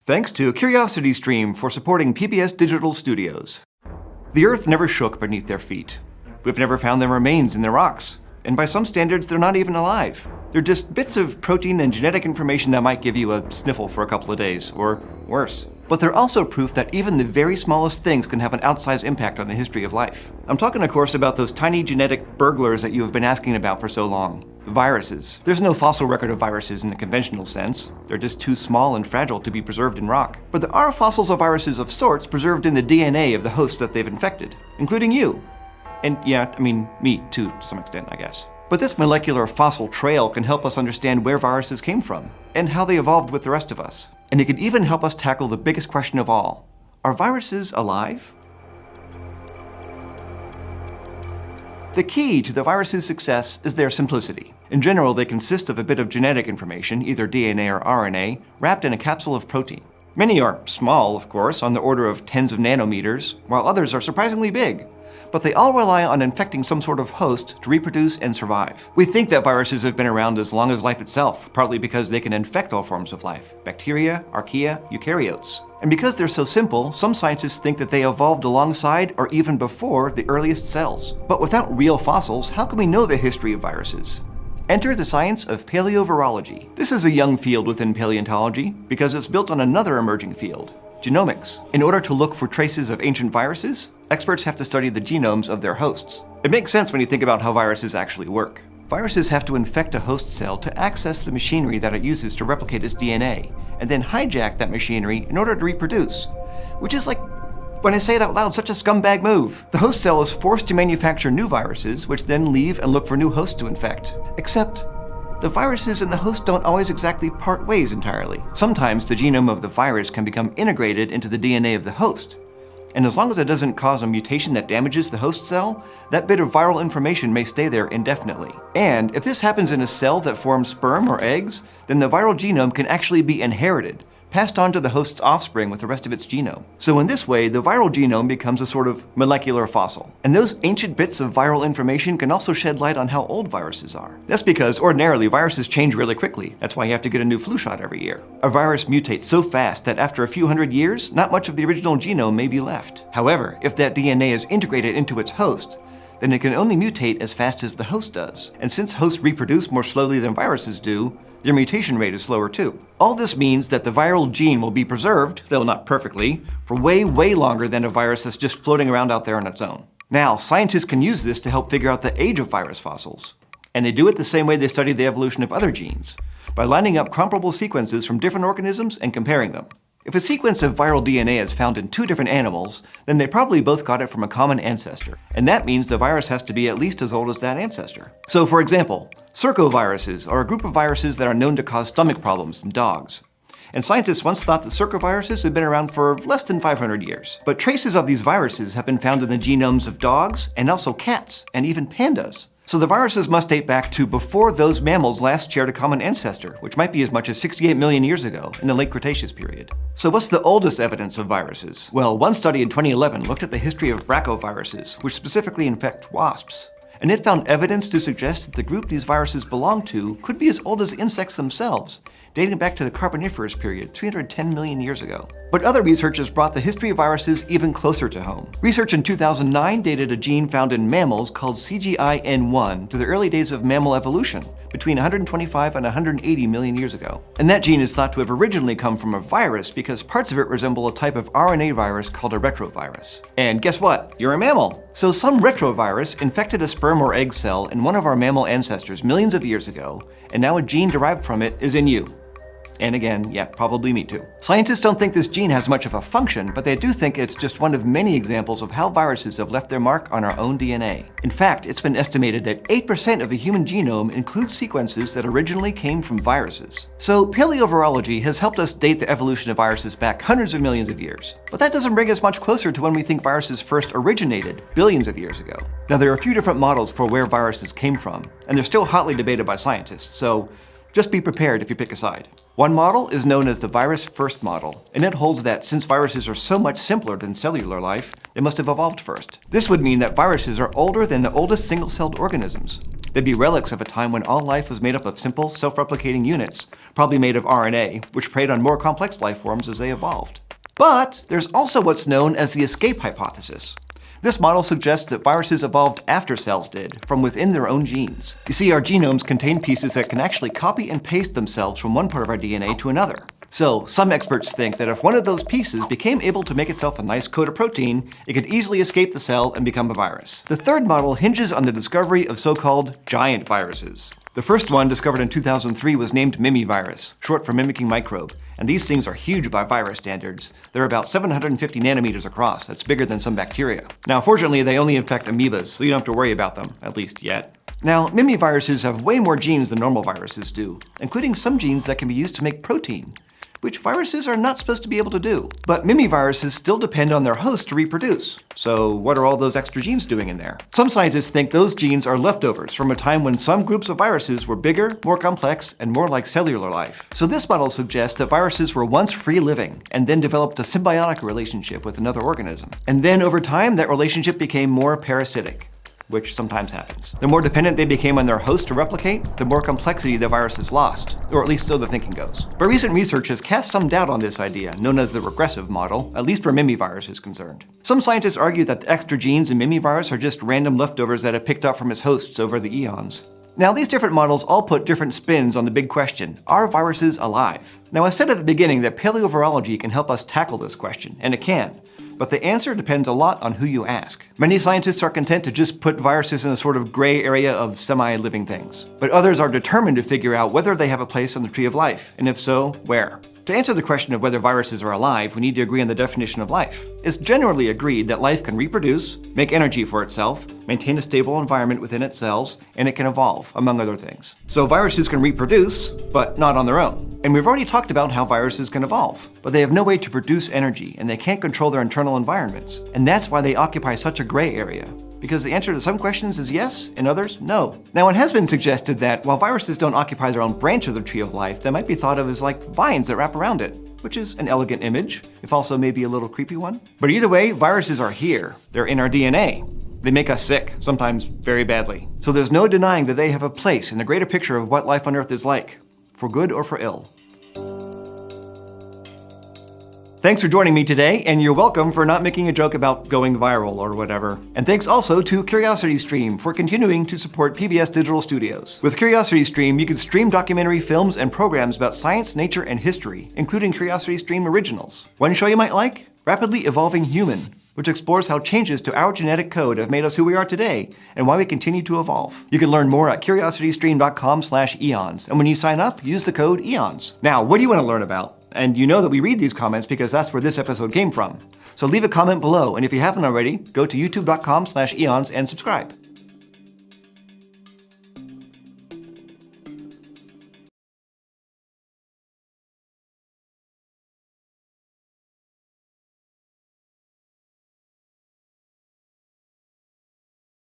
Thanks to CuriosityStream for supporting PBS Digital Studios. The Earth never shook beneath their feet. We've never found their remains in the rocks. And by some standards, they're not even alive. They're just bits of protein and genetic information that might give you a sniffle for a couple of days, or worse. But they're also proof that even the very smallest things can have an outsized impact on the history of life. I'm talking, of course, about those tiny genetic burglars that you have been asking about for so long. Viruses. There's no fossil record of viruses in the conventional sense. They're just too small and fragile to be preserved in rock. But there are fossils of viruses of sorts preserved in the DNA of the host that they've infected, including you. And yeah, I mean, me too, to some extent, I guess. But this molecular fossil trail can help us understand where viruses came from, and how they evolved with the rest of us. And it can even help us tackle the biggest question of all. Are viruses alive? The key to the virus's success is their simplicity. In general, they consist of a bit of genetic information, either DNA or RNA, wrapped in a capsule of protein. Many are small, of course, on the order of tens of nanometers, while others are surprisingly big. But they all rely on infecting some sort of host to reproduce and survive. We think that viruses have been around as long as life itself, partly because they can infect all forms of life: bacteria, archaea, eukaryotes. And because they're so simple, some scientists think that they evolved alongside or even before the earliest cells. But without real fossils, how can we know the history of viruses? Enter the science of paleovirology. This is a young field within paleontology because it's built on another emerging field: genomics. In order to look for traces of ancient viruses, experts have to study the genomes of their hosts. It makes sense when you think about how viruses actually work. Viruses have to infect a host cell to access the machinery that it uses to replicate its DNA, and then hijack that machinery in order to reproduce. Which is like, when I say it out loud, such a scumbag move. The host cell is forced to manufacture new viruses, which then leave and look for new hosts to infect. Except, the viruses and the host don't always exactly part ways entirely. Sometimes the genome of the virus can become integrated into the DNA of the host. And as long as it doesn't cause a mutation that damages the host cell, that bit of viral information may stay there indefinitely. And if this happens in a cell that forms sperm or eggs, then the viral genome can actually be inherited, passed on to the host's offspring with the rest of its genome. So in this way, the viral genome becomes a sort of molecular fossil. And those ancient bits of viral information can also shed light on how old viruses are. That's because ordinarily viruses change really quickly. That's why you have to get a new flu shot every year. A virus mutates so fast that after a few hundred years, not much of the original genome may be left. However, if that DNA is integrated into its host, then it can only mutate as fast as the host does. And since hosts reproduce more slowly than viruses do, their mutation rate is slower too. All this means that the viral gene will be preserved, though not perfectly, for way longer than a virus that's just floating around out there on its own. Now, scientists can use this to help figure out the age of virus fossils. And they do it the same way they study the evolution of other genes, by lining up comparable sequences from different organisms and comparing them. If a sequence of viral DNA is found in two different animals, then they probably both got it from a common ancestor. And that means the virus has to be at least as old as that ancestor. So for example, circoviruses are a group of viruses that are known to cause stomach problems in dogs. And scientists once thought that circoviruses had been around for less than 500 years. But traces of these viruses have been found in the genomes of dogs and also cats and even pandas. So the viruses must date back to before those mammals last shared a common ancestor, which might be as much as 68 million years ago in the late Cretaceous period. So what's the oldest evidence of viruses? Well, one study in 2011 looked at the history of brachyviruses, which specifically infect wasps. And it found evidence to suggest that the group these viruses belong to could be as old as insects themselves, dating back to the Carboniferous period, 310 million years ago. But other researchers brought the history of viruses even closer to home. Research in 2009 dated a gene found in mammals called CGIN1 to the early days of mammal evolution, between 125 and 180 million years ago. And that gene is thought to have originally come from a virus because parts of it resemble a type of RNA virus called a retrovirus. And guess what? You're a mammal! So some retrovirus infected a sperm or egg cell in one of our mammal ancestors millions of years ago, and now a gene derived from it is in you. And again, yeah, probably me too. Scientists don't think this gene has much of a function, but they do think it's just one of many examples of how viruses have left their mark on our own DNA. In fact, it's been estimated that 8% of the human genome includes sequences that originally came from viruses. So paleovirology has helped us date the evolution of viruses back hundreds of millions of years. But that doesn't bring us much closer to when we think viruses first originated billions of years ago. Now, there are a few different models for where viruses came from, and they're still hotly debated by scientists, so just be prepared if you pick a side. One model is known as the virus first model, and it holds that since viruses are so much simpler than cellular life, they must have evolved first. This would mean that viruses are older than the oldest single-celled organisms. They'd be relics of a time when all life was made up of simple, self-replicating units, probably made of RNA, which preyed on more complex life forms as they evolved. But there's also what's known as the escape hypothesis. This model suggests that viruses evolved after cells did, from within their own genes. You see, our genomes contain pieces that can actually copy and paste themselves from one part of our DNA to another. So, some experts think that if one of those pieces became able to make itself a nice coat of protein, it could easily escape the cell and become a virus. The third model hinges on the discovery of so-called giant viruses. The first one, discovered in 2003, was named mimivirus, short for mimicking microbe. And these things are huge by virus standards. They're about 750 nanometers across. That's bigger than some bacteria. Now, fortunately, they only infect amoebas, so you don't have to worry about them, at least yet. Now, mimiviruses have way more genes than normal viruses do, including some genes that can be used to make protein, which viruses are not supposed to be able to do. But mimiviruses still depend on their host to reproduce. So what are all those extra genes doing in there? Some scientists think those genes are leftovers from a time when some groups of viruses were bigger, more complex, and more like cellular life. So this model suggests that viruses were once free-living and then developed a symbiotic relationship with another organism. And then over time, that relationship became more parasitic, which sometimes happens. The more dependent they became on their host to replicate, the more complexity the viruses lost, or at least so the thinking goes. But recent research has cast some doubt on this idea, known as the regressive model, at least where mimivirus is concerned. Some scientists argue that the extra genes in mimivirus are just random leftovers that it picked up from its hosts over the eons. Now, these different models all put different spins on the big question: are viruses alive? Now, I said at the beginning that paleovirology can help us tackle this question, and it can. But the answer depends a lot on who you ask. Many scientists are content to just put viruses in a sort of gray area of semi-living things. But others are determined to figure out whether they have a place on the tree of life, and if so, where. To answer the question of whether viruses are alive, we need to agree on the definition of life. It's generally agreed that life can reproduce, make energy for itself, maintain a stable environment within its cells, and it can evolve, among other things. So viruses can reproduce, but not on their own. And we've already talked about how viruses can evolve, but they have no way to produce energy, and they can't control their internal environments. And that's why they occupy such a gray area. Because the answer to some questions is yes, and others, no. Now, it has been suggested that while viruses don't occupy their own branch of the tree of life, they might be thought of as like vines that wrap around it, which is an elegant image, if also maybe a little creepy one. But either way, viruses are here. They're in our DNA. They make us sick, sometimes very badly. So there's no denying that they have a place in the greater picture of what life on Earth is like, for good or for ill. Thanks for joining me today, and you're welcome for not making a joke about going viral or whatever. And thanks also to CuriosityStream for continuing to support PBS Digital Studios. With CuriosityStream, you can stream documentary films and programs about science, nature, and history, including CuriosityStream originals. One show you might like? Rapidly Evolving Human, which explores how changes to our genetic code have made us who we are today and why we continue to evolve. You can learn more at curiositystream.com/eons, and when you sign up, use the code EONS. Now, what do you want to learn about? And you know that we read these comments because that's where this episode came from. So leave a comment below, and if you haven't already, go to youtube.com/eons and subscribe.